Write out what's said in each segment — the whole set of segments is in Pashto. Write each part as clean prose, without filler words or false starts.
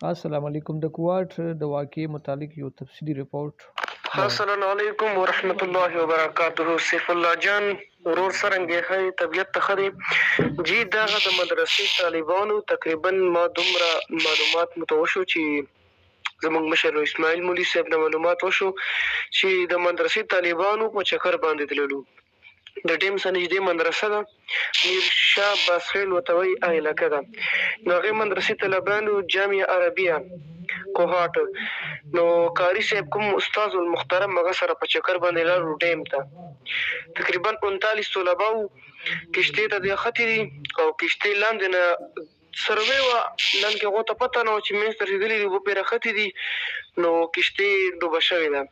السلام علیکم. د کوټ د واقعې متعلق یو تفصیلی رپورټ السلام علیکم ورحمت الله وبرکاته. سیف الله جان ورور څرنګه هي طبیعت ته خري جی دغه د مدرسې طالبانو تقریبا ما دومره معلومات متوشو چې زموږ مشر اسماعیل مولوي صاحب د معلومات وشو چې د مدرسې طالبانو په چکر باندې تللو. د ټیم سره نږدې مدرسه ده، میر شاه باسخیل ورته وایي هغه علاقه ده. نو هغې مدرسې طالبانو جامعه عربیه کوهاټ نو قاري صاحب کوم استاد المحترم هغه سره په چکر باندې لاړو ډیم ته. تقریبا 39 طلبه وو، کشتۍ ته د ختې دي او کشتۍ لاندې نه سروې وه، لاندې کې هغو ته پته نه وه چې منځ ته رسېدلي دي، اوبه پرې راختې دي، نو کشتۍ ډوبه شوې ده.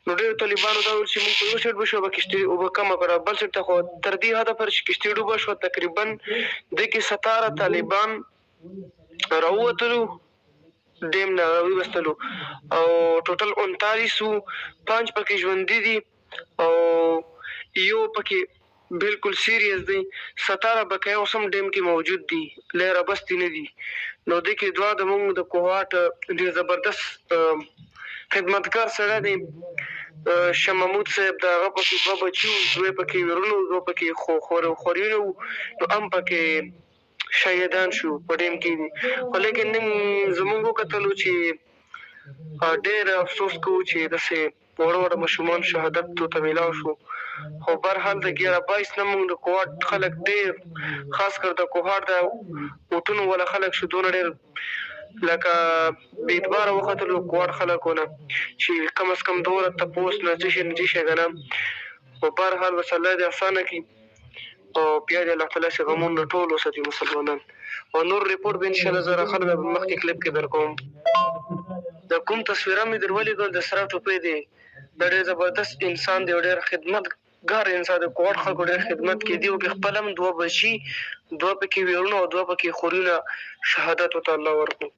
نو ډېرو طالبانو دا ویل چې موږ په یو سایډ به شو، به کشتۍ اوبه کمه کړه، بل سایډ ته خو تر دې حده پورې چې کشتۍ ډوبه شوه تقریبا دې کې 17 طالبان راووتلو ډیم نه راویستلو او ټوټل 39 وو، 5 پکې ژوندي دي او یو پکې بالکل سیریس دی، 17 بقیه اوس هم ډیم کې موجود دي، لا رابستې نه دي. نو دې کې دوه زموږ د کوهاټ ډېر زبردست خدمتګار سړی دی، شاه محمود صاحب د هغه پکې دوه بچي وو، دوی پکې ورونه وو، دوه پکې خورینه وو، نو هم پکې شهیدان شو په ډیم کې دي. خو لیکن نن زموږ وکتلو چې ډېر افسوس کوو چې داسې وړه وړه ماشومان شهادت ته میلاو شو. خو برحال د 11-22 نه موږ د کوهاټ خلک ډېر، خاص کر د کوهاټ د اوټونو والا خلک شو دونه ډېر لکه بې اعتباره وختلو کوهاټ خلکو نه چې کم از کم دومره تپوس نه څه شی نه څه شی که نه. خو برحال بس الله دې اسانه کړي او بیا دې الله تعالی چې غمونه ټول وساتي مسلمانان. او نور ریپورټ به انشاءالله زه راخلم بیا به مخکې کلیپ کې در کوم. د کوم تصویره مې در ولیږل د سره ټوپۍ دی، دا ډېر زبردست انسان دی او ډېر خدمتګار انسان دی. کوهاټ خلکو ډېر خدمت کوي. دې وکړې خپل هم دوه بچي، دوه پکې ویرونه او دوه پکې خورونه شهادت ورته الله ورکړو.